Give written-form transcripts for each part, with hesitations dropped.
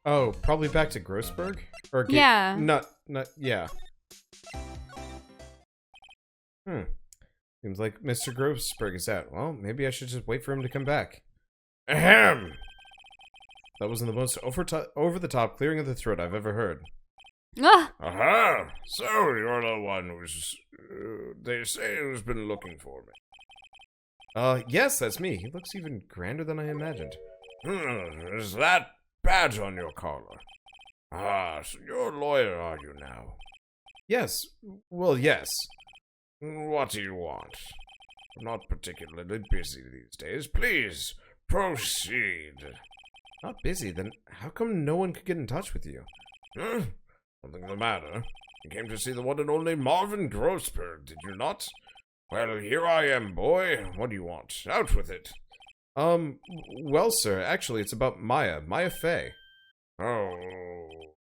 Oh, probably back to Grossberg? Or Yeah. Yeah. Seems like Mr. Grossberg is out. Well, maybe I should just wait for him to come back. Ahem! That wasn't the most over-the-top clearing of the throat I've ever heard. Ah! Aha! So you're the one who's, they say, who's been looking for me. Yes, that's me. He looks even grander than I imagined. Is that badge on your collar? Ah, so you're a lawyer, are you now? Yes. Well, yes. What do you want? I'm not particularly busy these days. Please, proceed. Not busy, then how come no one could get in touch with you? Something the matter. You came to see the one and only Marvin Grossberg, did you not? Well, here I am, boy. What do you want? Out with it. Well, sir, actually, it's about Maya Fey. Oh.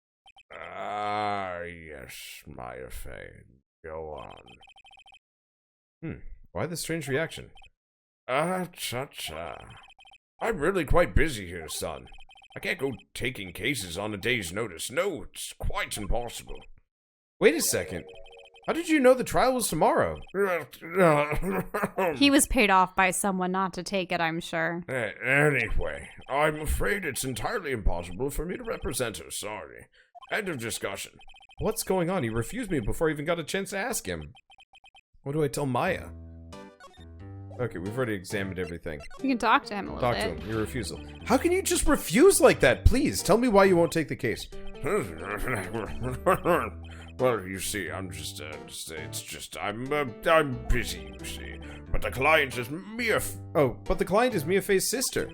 Ah, yes, Maya Fey. Go on. Why the strange reaction? Cha-cha. I'm really quite busy here, son. I can't go taking cases on a day's notice. No, it's quite impossible. Wait a second. How did you know the trial was tomorrow? He was paid off by someone not to take it, I'm sure. Anyway, I'm afraid it's entirely impossible for me to represent her. Sorry. End of discussion. What's going on? He refused me before I even got a chance to ask him. What do I tell Maya? Okay, we've already examined everything. You can talk to him a little Talk bit. to him. Your refusal. How can you just refuse like that? Please, tell me why you won't take the case. Well, you see, I'm busy, you see. But the client is Mia. But the client is Mia Fey's sister.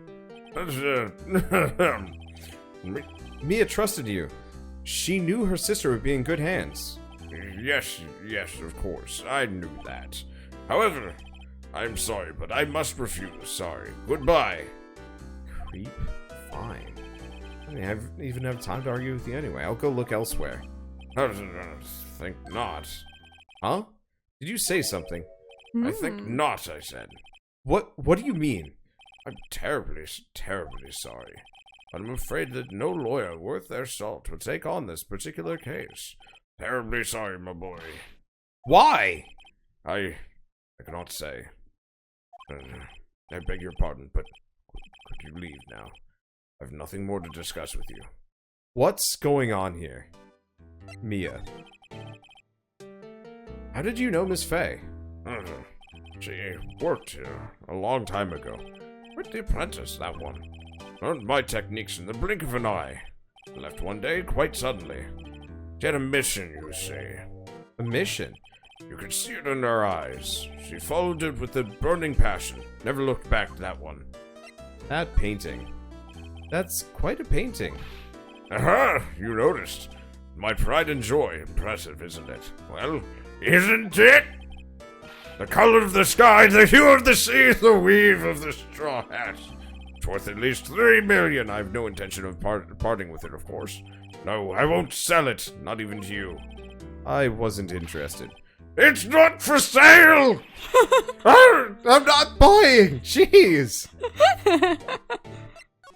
Mia trusted you. She knew her sister would be in good hands. Yes, of course. I knew that. However, I'm sorry, but I must refuse. Sorry. Goodbye. Creep. Fine. I mean, I even have time to argue with you anyway. I'll go look elsewhere. Think not. Huh? Did you say something? I think not, I said. What do you mean? I'm terribly sorry. But I'm afraid that no lawyer worth their salt would take on this particular case. Terribly sorry, my boy. Why? I cannot say. I beg your pardon, but could you leave now? I've nothing more to discuss with you. What's going on here? Mia. How did you know Miss Fey? She worked here a long time ago. With the apprentice, that one. Learned my techniques in the blink of an eye. Left one day quite suddenly. She had a mission, you see. A mission? You could see it in her eyes. She followed it with a burning passion. Never looked back to that one. That painting. That's quite a painting. Aha! You noticed. My pride and joy. Impressive, isn't it? Well, isn't it? The color of the sky, the hue of the sea, the weave of the straw hat. It's worth at least 3 million. I have no intention of parting with it, of course. No, I won't sell it. Not even to you. I wasn't interested. It's not for sale! I'm not buying! Jeez!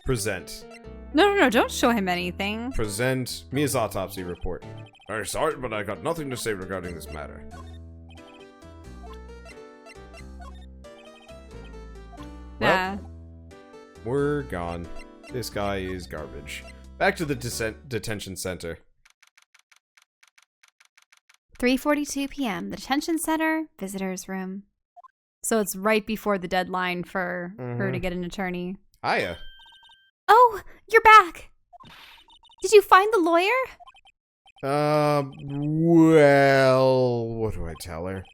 Present. No, don't show him anything. Present Mia's autopsy report. Very sorry, but I got nothing to say regarding this matter. Yeah. We're gone. This guy is garbage. Back to the detention center. 3:42 p.m. The detention center, visitors room. So it's right before the deadline for her to get an attorney. Hiya. Oh, you're back. Did you find the lawyer? Well, what do I tell her?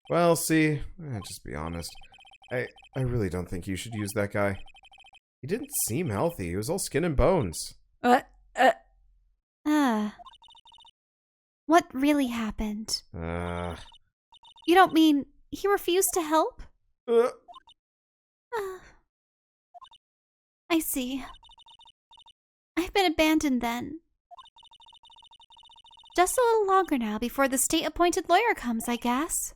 Well, see, just be honest. I really don't think you should use that guy. He didn't seem healthy. He was all skin and bones. What really happened? Uh. You don't mean he refused to help? I see. I've been abandoned then. Just a little longer now before the state-appointed lawyer comes, I guess.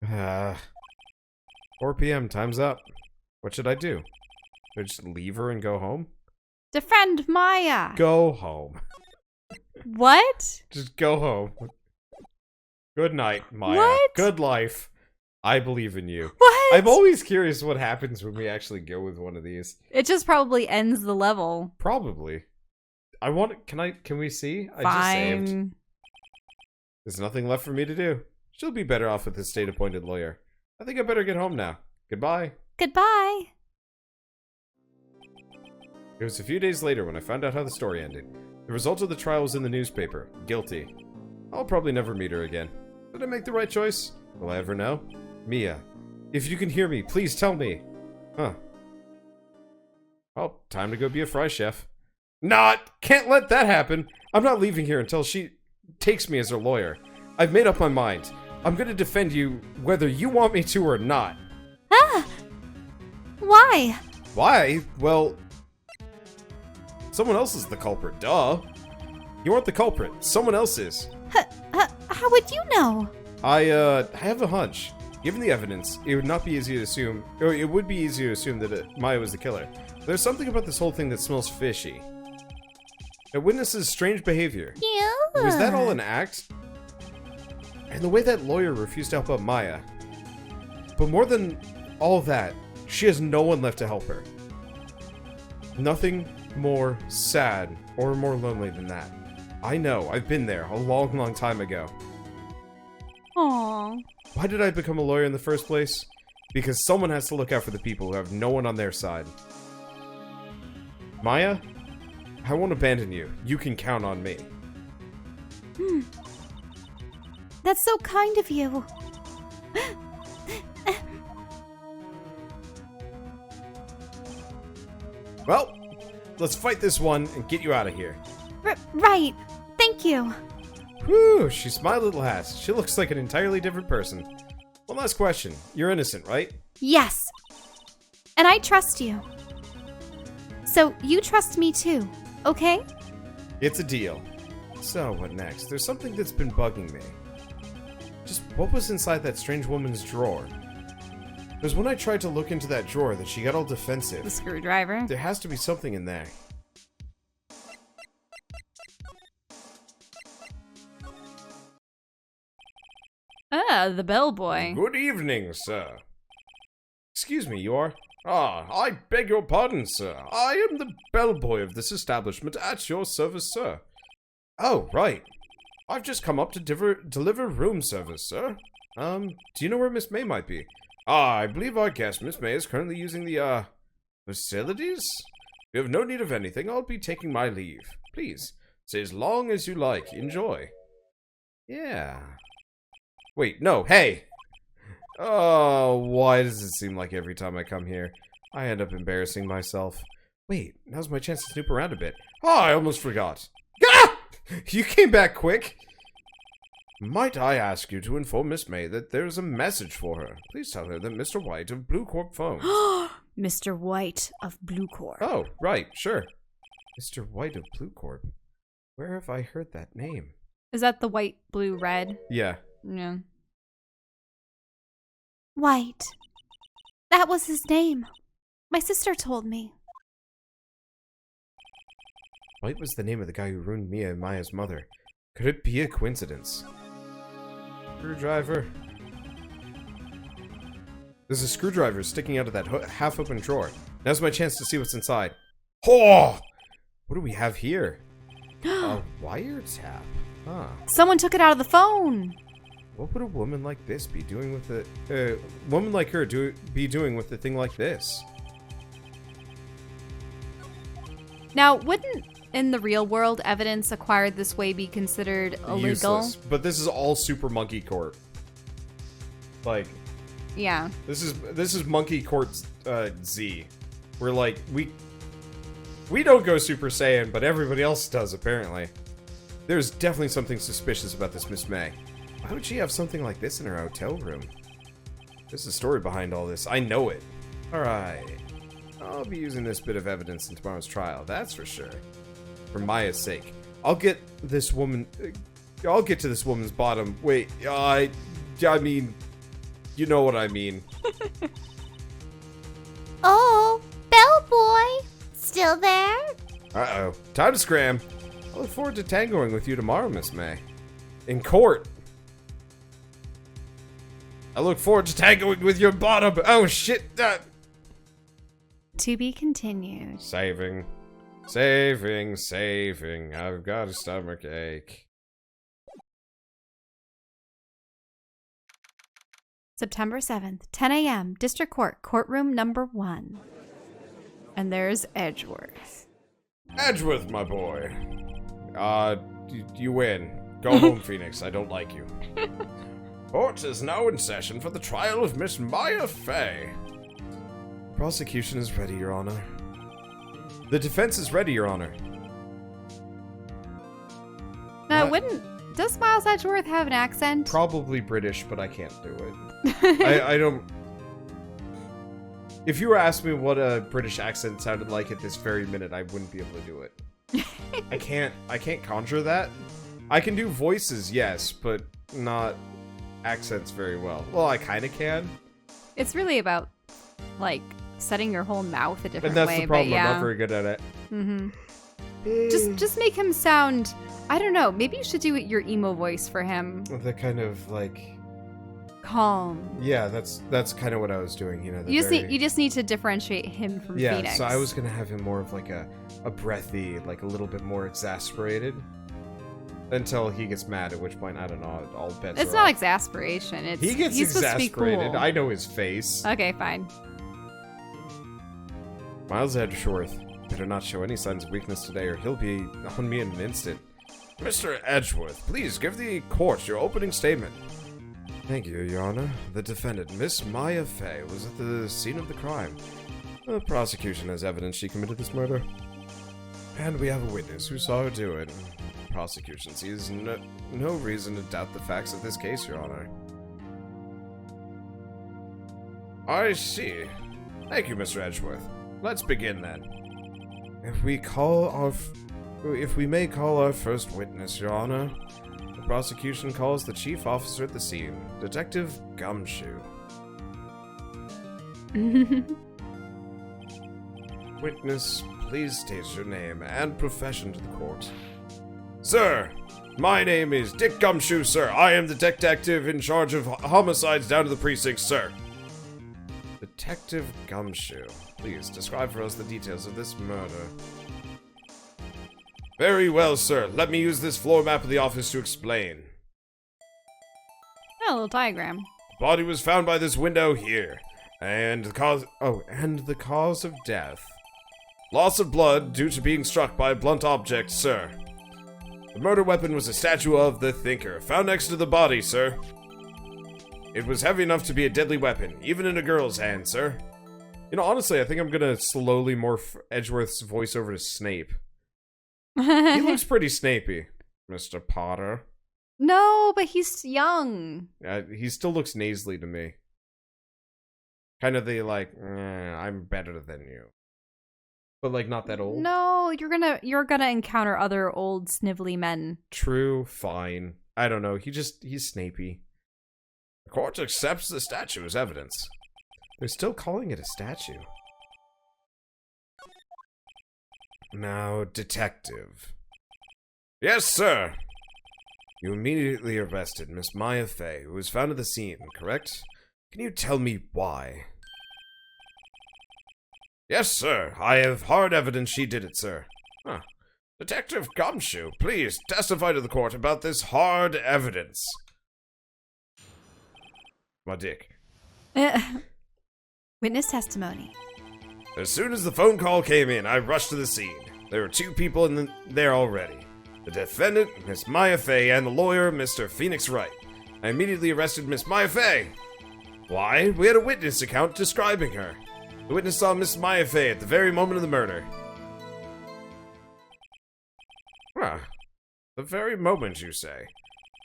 4 p.m. Time's up. What should I do? Should I just leave her and go home? Defend Maya. Go home. What? Just go home. Good night, Maya. What? Good life. I believe in you. What? I'm always curious what happens when we actually go with one of these. It just probably ends the level. Probably. Can we see? I just Fine. saved. There's nothing left for me to do. She'll be better off with a state-appointed lawyer. I think I better get home now. Goodbye. Goodbye. It was a few days later when I found out how the story ended. The result of the trial was in the newspaper. Guilty. I'll probably never meet her again. Did I make the right choice? Will I ever know? Mia, if you can hear me, please tell me. Huh. Well, time to go be a fry chef. Can't let that happen. I'm not leaving here until she takes me as her lawyer. I've made up my mind. I'm gonna defend you whether you want me to or not. Ah! Why? Why? Well, someone else is the culprit, duh. You aren't the culprit. Someone else is. How would you know? I have a hunch. Given the evidence, it would not be easy to assume, or it would be easy to assume that Maya was the killer. There's something about this whole thing that smells fishy. It witnesses strange behavior. Yeah. Was that all an act? And the way that lawyer refused to help out Maya. But more than all that, she has no one left to help her. Nothing more sad or more lonely than that. I know, I've been there a long, long time ago. Aww. Why did I become a lawyer in the first place? Because someone has to look out for the people who have no one on their side. Maya, I won't abandon you. You can count on me. That's so kind of you. Well, let's fight this one and get you out of here. Right. Thank you. Whew, she smiled at last. She looks like an entirely different person. One last question. You're innocent, right? Yes. And I trust you. So you trust me too, okay? It's a deal. So, what next? There's something that's been bugging me. Just what was inside that strange woman's drawer? It was when I tried to look into that drawer that she got all defensive. The screwdriver. There has to be something in there. Ah, the bellboy. Good evening, sir. Excuse me, you are? I beg your pardon, sir. I am the bellboy of this establishment at your service, sir. Oh, right. I've just come up to deliver room service, sir. Do you know where Miss May might be? I believe our guest, Miss May, is currently using the, facilities? You have no need of anything. I'll be taking my leave. Please, stay as long as you like. Enjoy. Yeah. Wait, no, hey! Oh, why does it seem like every time I come here, I end up embarrassing myself? Wait, now's my chance to snoop around a bit. Oh, I almost forgot. Ah! You came back quick! Might I ask you to inform Miss May that there's a message for her? Please tell her that Mr. White of Blue Corp phones. Mr. White of Blue Corp. Oh, right, sure. Mr. White of Blue Corp. Where have I heard that name? Is that the white, blue, red? Yeah. Yeah. White. That was his name. My sister told me. White was the name of the guy who ruined Mia and Maya's mother. Could it be a coincidence? Screwdriver. There's a screwdriver sticking out of that half-open drawer. Now's my chance to see what's inside. Oh! What do we have here? A wiretap. Huh. Someone took it out of the phone. What would a woman like this be doing with a woman like her be doing with a thing like this? Now, wouldn't in the real world evidence acquired this way be considered illegal? Useless. But this is all Super Monkey Court. Like, yeah. this is Monkey Court Z. We're like we don't go Super Saiyan, but everybody else does apparently. There's definitely something suspicious about this Miss May. Why would she have something like this in her hotel room? There's a story behind all this. I know it. Alright. I'll be using this bit of evidence in tomorrow's trial, that's for sure. For Maya's sake. I'll get to this woman's bottom. Wait, I mean, you know what I mean. Oh, bellboy, still there? Uh-oh. Time to scram. I look forward to tangoing with you tomorrow, Miss May. In court. I look forward to tangoing with your bottom. Oh, shit. To be continued. Saving. I've got a stomach ache. September 7th, 10 a.m., District Court, courtroom number 1. And there's Edgeworth. Edgeworth, my boy. You win. Go home, Phoenix. I don't like you. Court is now in session for the trial of Miss Maya Fey. Prosecution is ready, Your Honor. The defense is ready, Your Honor. Does Miles Edgeworth have an accent? Probably British, but I can't do it. I don't... If you were asking me what a British accent sounded like at this very minute, I wouldn't be able to do it. I can't conjure that. I can do voices, yes, but not accents very well. Well, I kind of can. It's really about, like, setting your whole mouth a different way. And that's the problem. But yeah. I'm not very good at it. Mm-hmm. Just make him sound... I don't know. Maybe you should do your emo voice for him. The kind of, like... Calm. Yeah, that's kind of what I was doing, you know. You just need to differentiate him from Phoenix. Yeah, so I was gonna have him more of like a breathy, like a little bit more exasperated, until he gets mad. At which point, I don't know. All bets. It's not exasperation. He gets he's exasperated. Supposed to be cool. I know his face. Okay, fine. Miles Edgeworth better not show any signs of weakness today, or he'll be on me in an instant. Mr. Edgeworth, please give the court your opening statement. Thank you, Your Honor. The defendant, Miss Maya Fey, was at the scene of the crime. The prosecution has evidence she committed this murder. And we have a witness who saw her do it. The prosecution sees no reason to doubt the facts of this case, Your Honor. I see. Thank you, Mr. Edgeworth. Let's begin then. If we may call our first witness, Your Honor. The prosecution calls the chief officer at the scene, Detective Gumshoe. Witness, please state your name and profession to the court. Sir, my name is Dick Gumshoe, sir. I am the detective in charge of homicides down to the precinct, sir. Detective Gumshoe, please describe for us the details of this murder. Very well, sir. Let me use this floor map of the office to explain. Oh, a little diagram. The body was found by this window here. And the cause... and the cause of death. Loss of blood due to being struck by a blunt object, sir. The murder weapon was a statue of the Thinker, found next to the body, sir. It was heavy enough to be a deadly weapon, even in a girl's hand, sir. You know, honestly, I think I'm gonna slowly morph Edgeworth's voice over to Snape. He looks pretty Snapey, Mr. Potter. No, but he's young. He still looks nasally to me. Kind of the, like, I'm better than you. But, like, not that old. No, you're gonna encounter other old snivelly men. True, fine. I don't know, he's Snapey. The court accepts the statue as evidence. They're still calling it a statue. Now, detective. Yes, sir. You immediately arrested Miss Maya Fey, who was found at the scene, correct? Can you tell me why? Yes, sir. I have hard evidence she did it, sir. Detective Gumshoe, please testify to the court about this hard evidence. My dick. Witness testimony. As soon as the phone call came in, I rushed to the scene. There were 2 people there already. The defendant, Miss Maya Fey, and the lawyer, Mr. Phoenix Wright. I immediately arrested Miss Maya Fey. Why? We had a witness account describing her. The witness saw Miss Maya Fey at the very moment of the murder. The very moment, you say?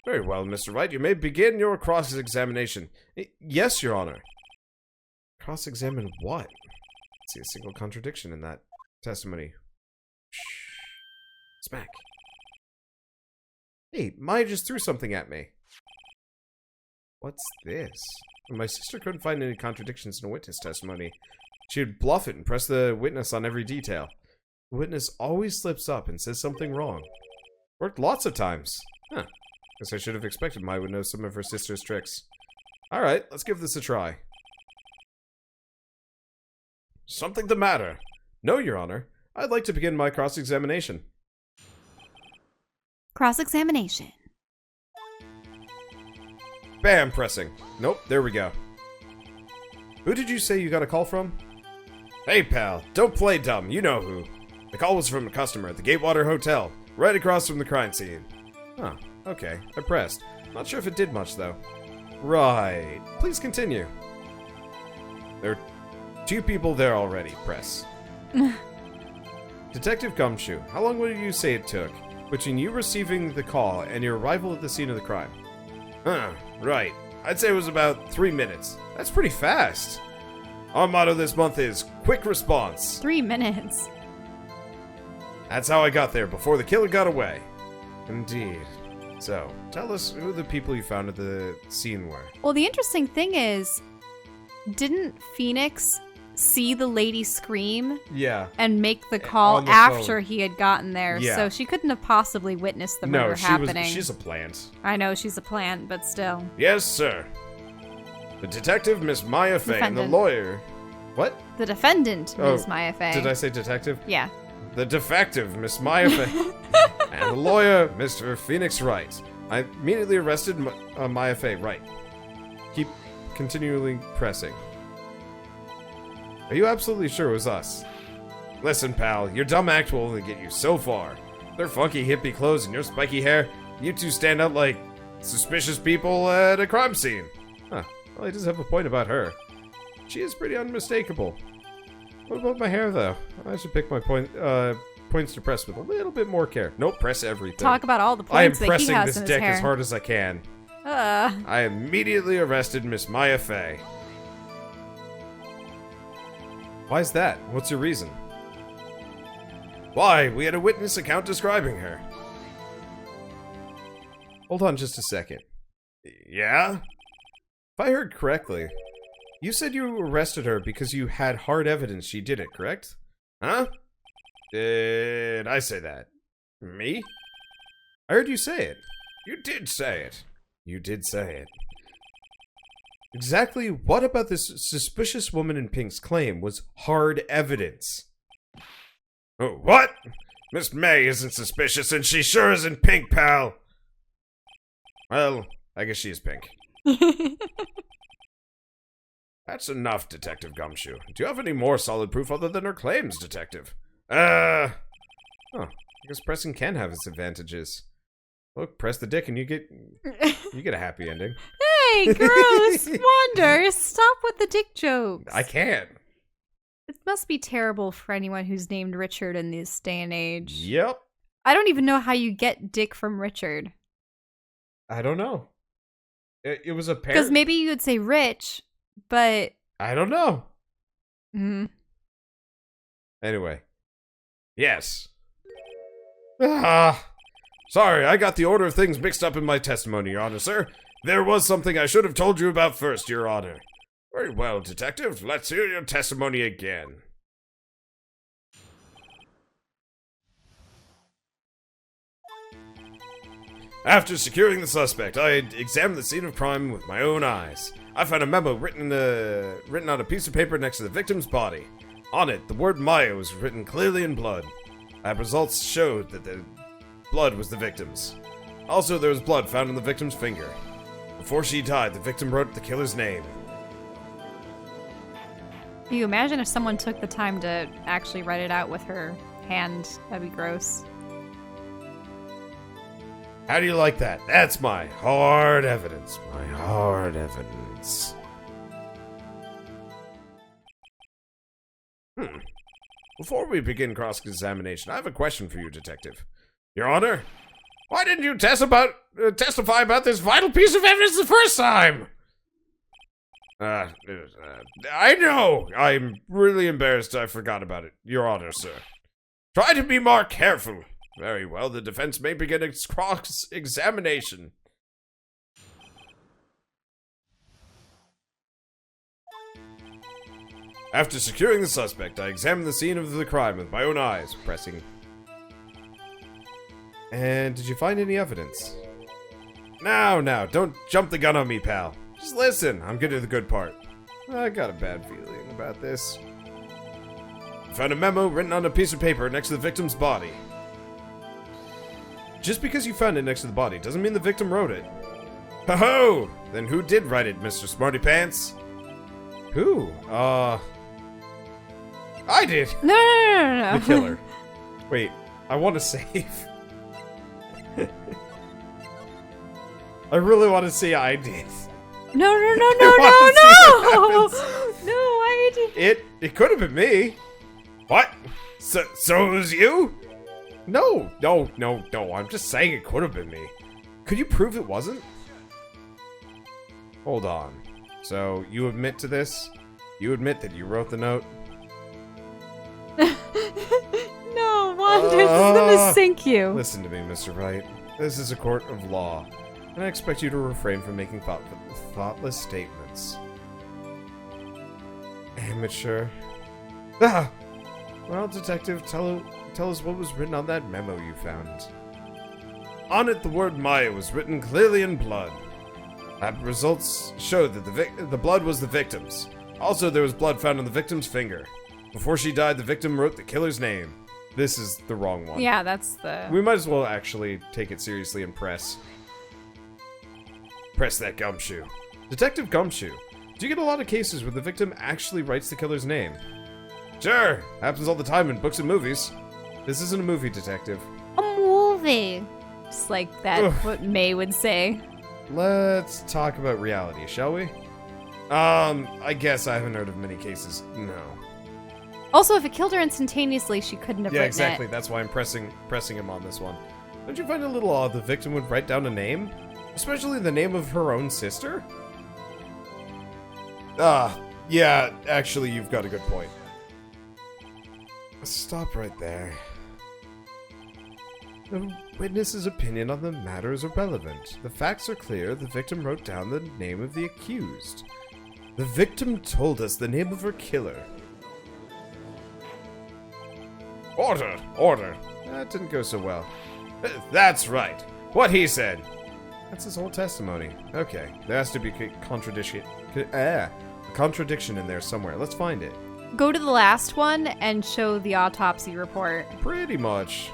Very well, Mr. Wright, you may begin your cross-examination. Yes, Your Honor. Cross-examine what? I see a single contradiction in that testimony. Shh. Smack. Hey, Maya just threw something at me. What's this? My sister couldn't find any contradictions in a witness testimony. She'd bluff it and press the witness on every detail. The witness always slips up and says something wrong. Worked lots of times. Huh. Guess I should have expected Mai would know some of her sister's tricks. Alright, let's give this a try. Something the matter? No, Your Honor. I'd like to begin my cross-examination. Cross-examination. Bam, pressing. Nope, there we go. Who did you say you got a call from? Hey, pal, don't play dumb. You know who. The call was from a customer at the Gatewater Hotel, right across from the crime scene. Huh, okay. I pressed. Not sure if it did much, though. Right. Please continue. There are 2 people there already. Press. Detective Gumshoe, how long would you say it took between you receiving the call and your arrival at the scene of the crime? Huh, right. I'd say it was about 3 minutes. That's pretty fast. Our motto this month is quick response. 3 minutes. That's how I got there before the killer got away. Indeed. So, tell us who the people you found at the scene were. Well, the interesting thing is, didn't Phoenix see the lady scream Yeah. and make the call On the after phone. he had gotten there? Yeah. So she couldn't have possibly witnessed the murder No, happening. she's a plant. I know she's a plant, but still. Yes, sir. The detective, Miss Maya Fay, and the Defendant. lawyer... What? The defendant, Oh, Ms. Maya Fey. Did I say detective? Yeah. The defective, Miss Maya Fay, And the lawyer, Mr. Phoenix Wright. I immediately arrested Maya Fey. Right. Keep continually pressing. Are you absolutely sure it was us? Listen, pal, your dumb act will only get you so far. Their funky hippie clothes and your spiky hair, you two stand out like suspicious people at a crime scene. Huh. Well, he does have a point about her. She is pretty unmistakable. What about my hair, though? I should pick my points to press with a little bit more care. Nope, press everything. Talk about all the I am points that he pressing has this in his deck hair. as hard as I can. I immediately arrested Miss Maya Fay. Why's that? What's your reason? Why? We had a witness account describing her. Hold on just a second. Yeah? If I heard correctly, you said you arrested her because you had hard evidence she did it, correct? Huh? Did I say that? Me? I heard you say it. You did say it. You did say it. Exactly what about this suspicious woman in pink's claim was hard evidence? Oh, what? Miss May isn't suspicious and she sure isn't pink, pal. Well, I guess she's pink. That's enough, Detective Gumshoe. Do you have any more solid proof other than her claims, Detective? Oh, I guess pressing can have its advantages. Look, press the dick and you get a happy ending. Hey, gross! Wander, stop with the dick jokes. I can't. It must be terrible for anyone who's named Richard in this day and age. Yep. I don't even know how you get dick from Richard. I don't know. It was a pair. Because maybe you would say rich, but... I don't know. Anyway. Yes. Sorry, I got the order of things mixed up in my testimony, Your Honor, sir. There was something I should have told you about first, Your Honor. Very well, Detective. Let's hear your testimony again. After securing the suspect, I examined the scene of crime with my own eyes. I found a memo written on a piece of paper next to the victim's body. On it, the word Maya was written clearly in blood. Lab results showed that the blood was the victim's. Also, there was blood found on the victim's finger. Before she died, the victim wrote the killer's name. Can you imagine if someone took the time to actually write it out with her hand? That'd be gross. How do you like that? That's my hard evidence. My hard evidence. Before we begin cross-examination, I have a question for you, Detective. Your Honor, why didn't you testify about this vital piece of evidence the first time? I know. I'm really embarrassed I forgot about it, Your Honor, sir. Try to be more careful. Very well, the defense may begin its cross-examination. After securing the suspect, I examined the scene of the crime with my own eyes, pressing. And did you find any evidence? Now, don't jump the gun on me, pal. Just listen, I'm getting to the good part. I got a bad feeling about this. I found a memo written on a piece of paper next to the victim's body. Just because you found it next to the body doesn't mean the victim wrote it. Ho-ho! Then who did write it, Mr. Smarty Pants? Who? I did! No. The killer. Wait, I want to save. I really want to say I did. No. No, I did. It could have been me. What? So it was you? No. I'm just saying it could have been me. Could you prove it wasn't? Hold on. So, you admit to this? You admit that you wrote the note? No, Wander, this is gonna sink you. Listen to me, Mr. Wright. This is a court of law, and I expect you to refrain from making thoughtless statements. Amateur. Ah! Well, Detective, tell us what was written on that memo you found. On it, the word Maya was written clearly in blood. Lab results showed that the blood was the victim's. Also, there was blood found on the victim's finger. Before she died, the victim wrote the killer's name. This is the wrong one. Yeah, that's the... We might as well actually take it seriously and press that gumshoe. Detective Gumshoe, do you get a lot of cases where the victim actually writes the killer's name? Sure, happens all the time in books and movies. This isn't a movie, Detective. A movie. Just like that, what May would say. Let's talk about reality, shall we? I guess I haven't heard of many cases. No. Also, if it killed her instantaneously, she couldn't have Yeah, written exactly. it. That's why I'm pressing him on this one. Don't you find it a little odd the victim would write down a name? Especially the name of her own sister? Yeah, actually, you've got a good point. Stop right there. The witness's opinion on the matter is irrelevant. The facts are clear. The victim wrote down the name of the accused. The victim told us the name of her killer. Order. That didn't go so well. That's right. What he said. That's his whole testimony. Okay, there has to be a contradiction in there somewhere. Let's find it. Go to the last one and show the autopsy report. Pretty much.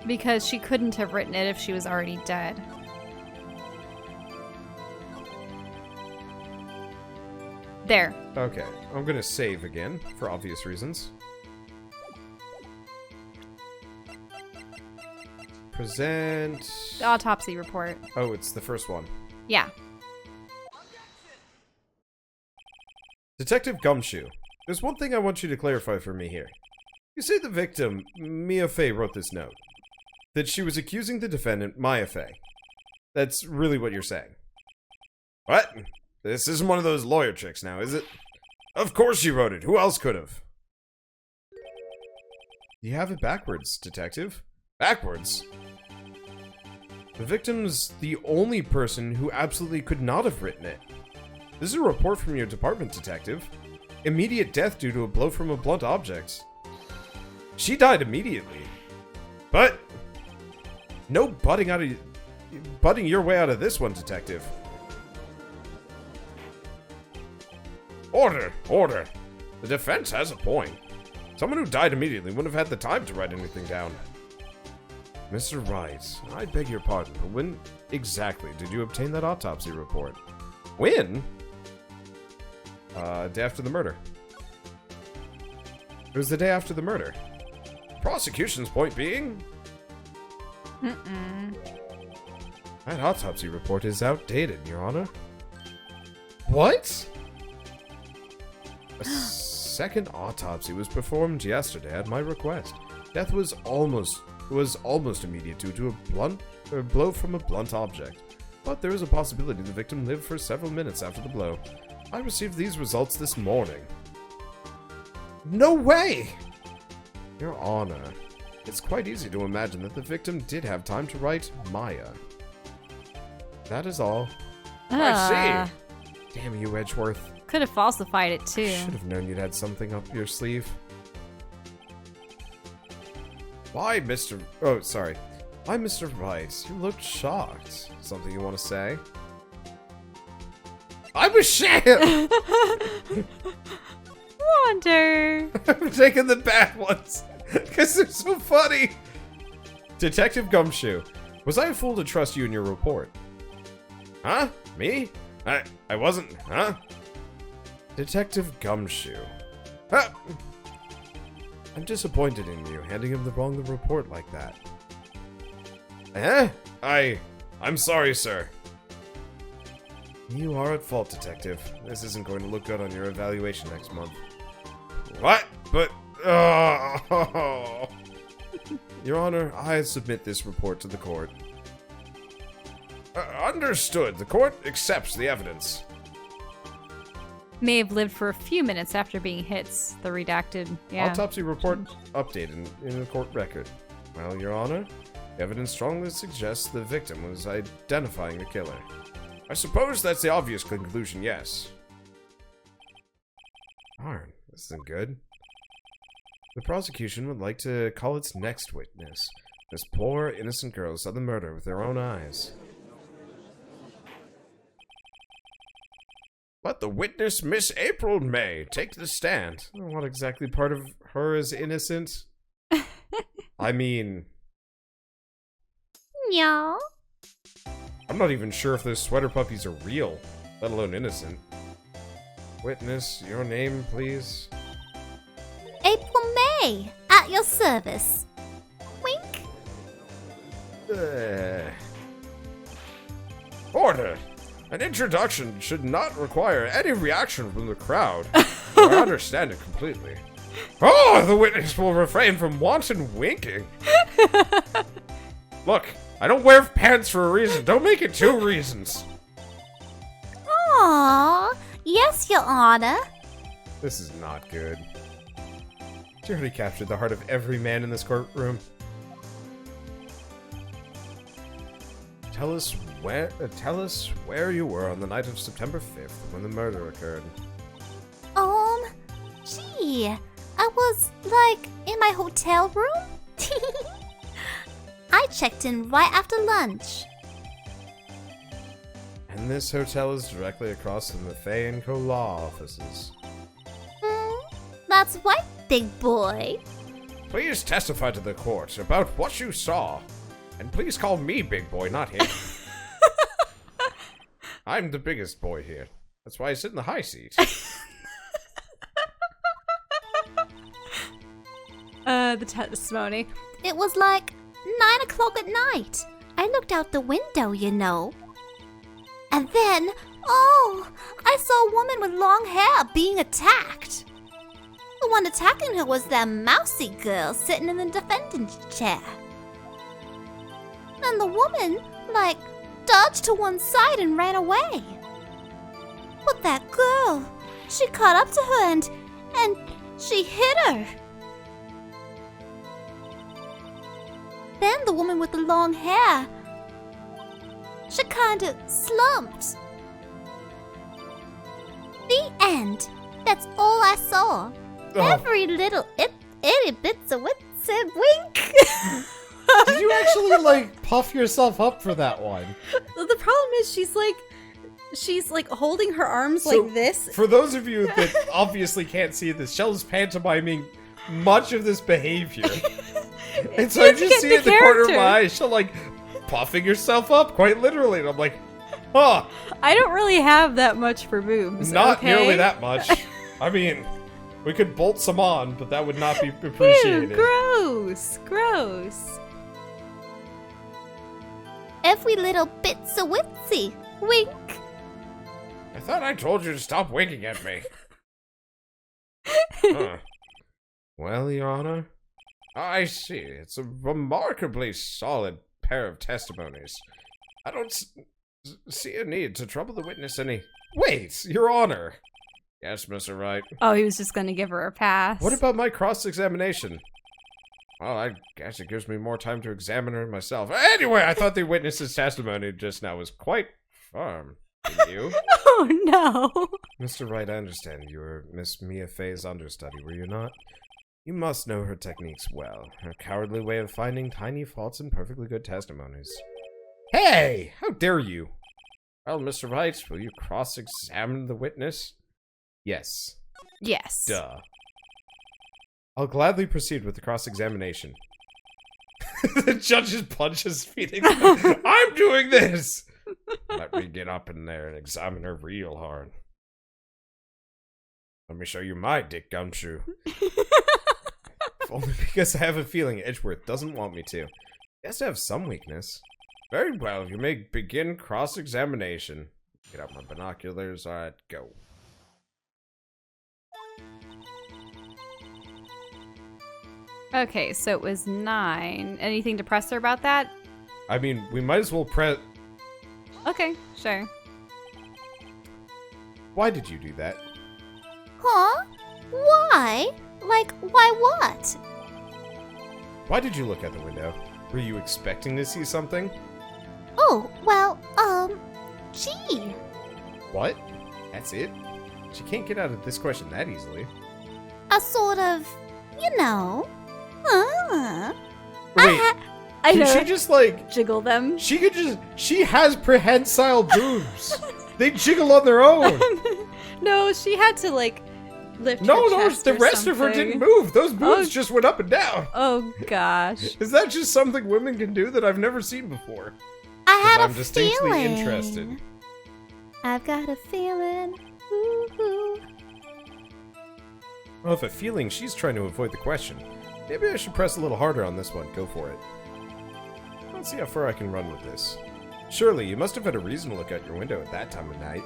Because she couldn't have written it if she was already dead. There. Okay, I'm gonna save again, for obvious reasons. Present... The autopsy report. Oh, it's the first one. Yeah. Detective Gumshoe, there's one thing I want you to clarify for me here. You say the victim, Mia Fey, wrote this note. That she was accusing the defendant, Maya Fey. That's really what you're saying. What? This isn't one of those lawyer tricks now, is it? Of course she wrote it. Who else could have? You have it backwards, Detective. Backwards? The victim's the only person who absolutely could not have written it. This is a report from your department, Detective. Immediate death due to a blow from a blunt object. She died immediately. But no butting your way out of this one, Detective. Order. The defense has a point. Someone who died immediately wouldn't have had the time to write anything down. Mr. Wright, I beg your pardon, but when exactly did you obtain that autopsy report? When? Day after the murder. It was the day after the murder. Prosecution's point being? That autopsy report is outdated, Your Honor. What? A second autopsy was performed yesterday at my request. Death was almost immediate due to a blow from a blunt object. But there is a possibility the victim lived for several minutes after the blow. I received these results this morning. No way! Your Honor, it's quite easy to imagine that the victim did have time to write Maya. That is all. I see. Damn you, Edgeworth. Could have falsified it too. Should have known you'd had something up your sleeve. Why, Mr. Oh, sorry. Why, Mr. Wright? You looked shocked. Something you want to say? I'm ashamed! Wonder. I'm taking the bad ones. Because they're so funny. Detective Gumshoe. Was I a fool to trust you in your report? Huh? Me? I wasn't, huh? Detective Gumshoe. Huh? I'm disappointed in you, handing him the wrong report like that. I'm sorry, sir. You are at fault, Detective. This isn't going to look good on your evaluation next month. What? But, Your Honor, I submit this report to the court. Understood. The court accepts the evidence. May have lived for a few minutes after being hit. The redacted, yeah. Autopsy report updated in the court record. Well, Your Honor, the evidence strongly suggests the victim was identifying the killer. I suppose that's the obvious conclusion, yes. Darn, this isn't good. The prosecution would like to call its next witness. This poor, innocent girl saw the murder with their own eyes. Let the witness, Miss April May, take the stand. What exactly part of her is innocent? I mean... Yeah. I'm not even sure if those sweater puppies are real, let alone innocent. Witness, your name, please? April May, at your service. Wink. Order! An introduction should not require any reaction from the crowd. I understand it completely. Oh, the witness will refrain from wanton winking. Look, I don't wear pants for a reason. Don't make it 2 reasons. Aww, yes, Your Honor. This is not good. She already captured the heart of every man in this courtroom. Tell us where you were on the night of September 5th when the murder occurred. Gee, I was, like, in my hotel room? I checked in right after lunch. And this hotel is directly across from the Fay & Co. law offices. That's right, big boy. Please testify to the court about what you saw. And please call me big boy, not him. I'm the biggest boy here. That's why I sit in the high seat. The testimony. It was like 9 o'clock at night. I looked out the window, you know. And then, I saw a woman with long hair being attacked. The one attacking her was that mousy girl sitting in the defendant's chair. And the woman, dodged to one side and ran away. But that girl, she caught up to her and she hit her. Then the woman with the long hair, she kinda slumped. The end. That's all I saw. Every little itty bits of wit said wink. Did you actually, puff yourself up for that one? The problem is she's holding her arms like this. For those of you that obviously can't see this, Shell's pantomiming much of this behavior. And so I just see it in the corner of my eye, Shell, puffing herself up, quite literally. And I'm like, huh. I don't really have that much for boobs. Not okay? nearly that much. I mean, we could bolt some on, but that would not be appreciated. Ew, gross. Gross. Every little bit's a witsy. Wink. I thought I told you to stop winking at me. Huh. Well, Your Honor, I see. It's a remarkably solid pair of testimonies. I don't see a need to trouble the witness any... wait, Your Honor. Yes, Mr. Wright. Oh, he was just gonna give her a pass. What about my cross-examination? Well, I guess it gives me more time to examine her myself. Anyway, I thought the witness's testimony just now was quite firm. Didn't you? Oh no. Mr. Wright, I understand you were Miss Mia Fey's understudy, were you not? You must know her techniques well. Her cowardly way of finding tiny faults in perfectly good testimonies. Hey! How dare you? Well, Mr. Wright, will you cross-examine the witness? Yes. Yes. Duh. I'll gladly proceed with the cross-examination. The judge's punches Phoenix. I'm doing this! Let me get up in there and examine her real hard. Let me show you my dick gumshoe. Only because I have a feeling Edgeworth doesn't want me to. He has to have some weakness. Very well, you may begin cross-examination. Get out my binoculars. Alright, go. Okay, so it was 9. Anything to press her about that? I mean, we might as well press... Okay, sure. Why did you do that? Huh? Why? Like, why what? Why did you look out the window? Were you expecting to see something? Oh, well, gee. What? That's it? She can't get out of this question that easily. A sort of, you know. Wait, I can know. she just, like... Jiggle them. She could just... She has prehensile boobs! They jiggle on their own! No, she had to like lift No, her chest the or rest of her something. didn't move. Those boobs Oh. just went up and down. Oh gosh. Is that just something women can do that I've never seen before? I had I'm a distinctly feeling. interested. I've got a feeling. Ooh. Well, if a feeling she's trying to avoid the question, maybe I should press a little harder on this one. Go for it. Let's see how far I can run with this. Surely, you must have had a reason to look out your window at that time of night.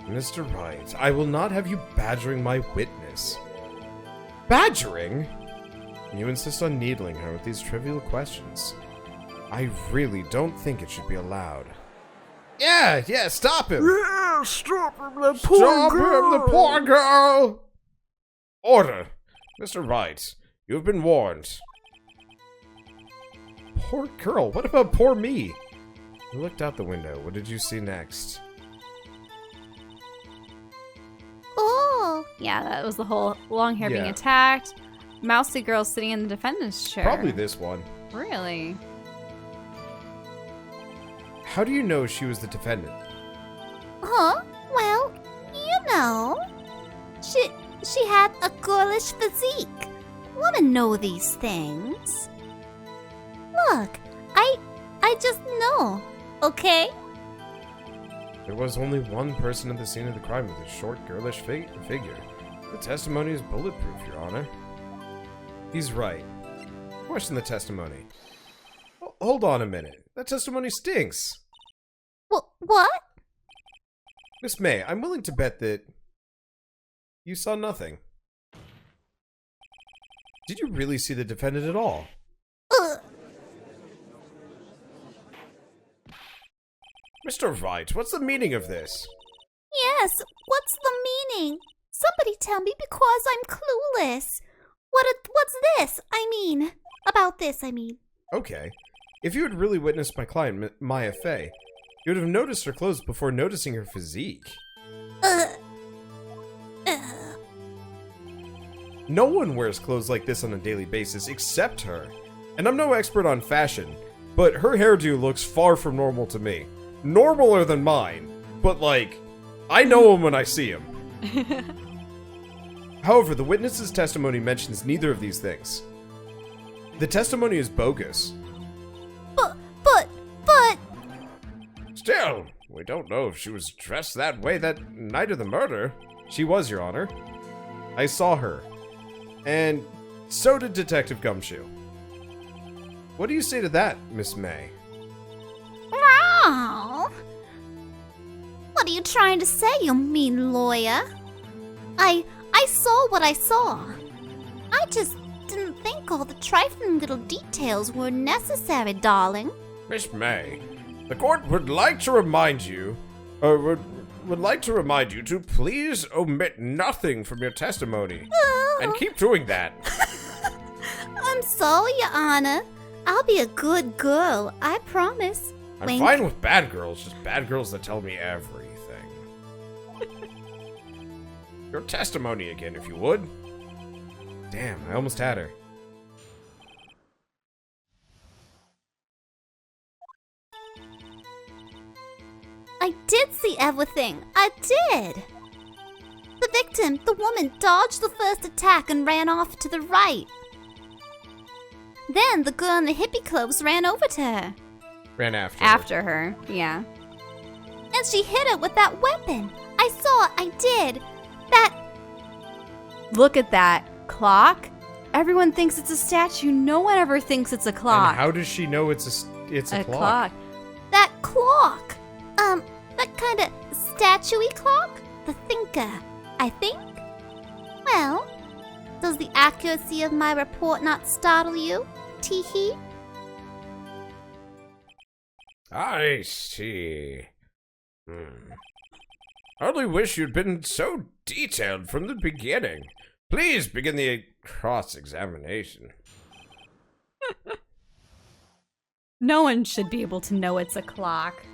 Mr. Wright, I will not have you badgering my witness. Badgering? You insist on needling her with these trivial questions. I really don't think it should be allowed. Yeah, stop him! Yeah, stop him, the Stop him, the poor girl! Order! Mr. Wright, you have been warned. Poor girl, what about poor me? You looked out the window. What did you see next? Oh. Yeah, that was the whole long hair being Yeah. attacked. Mousy girl sitting in the defendant's chair. Probably this one. Really? How do you know she was the defendant? Huh? Well, you know. She had a girlish physique. Women know these things. Look, I just know, okay? There was only one person at the scene of the crime with a short, girlish figure. The testimony is bulletproof, Your Honor. He's right. Question the testimony. Hold on a minute. That testimony stinks. What? Miss May, I'm willing to bet that you saw nothing. Did you really see the defendant at all? Mr. Wright, what's the meaning of this? Yes, what's the meaning? Somebody tell me because I'm clueless. What's this? About this, I mean. Okay. If you had really witnessed my client, Maya Fey, you would have noticed her clothes before noticing her physique. No one wears clothes like this on a daily basis except her. And I'm no expert on fashion, but her hairdo looks far from normal to me. Normaler than mine, but like, I know him when I see him. However, the witness's testimony mentions neither of these things. The testimony is bogus. But. Still, we don't know if she was dressed that way that night of the murder. She was, Your Honor. I saw her. And so did Detective Gumshoe. What do you say to that, Miss May? Oh. What are you trying to say, you mean lawyer? I saw what I saw. I just didn't think all the trifling little details were necessary, darling. Miss May, the court would like to remind you, would like to remind you to please omit nothing from your testimony. And keep doing that. I'm sorry, Your Honor. I'll be a good girl, I promise. I'm Wink. fine with bad girls, just bad girls that tell me everything. Your testimony again, if you would. Damn, I almost had her. I did see everything. I did. The victim, the woman, dodged the first attack and ran off to the right. Then the girl in the hippie clothes ran over to her. Ran after her. After her, yeah. And she hit her with that weapon. I saw it. I did. That... Look at that clock. Everyone thinks it's a statue. No one ever thinks it's a clock. And how does she know it's a clock? That clock. That kind of statue-y clock? The thinker, I think? Well, does the accuracy of my report not startle you? Tee-hee? I see. I only wish you'd been so detailed from the beginning. Please begin the cross-examination. No one should be able to know it's a clock.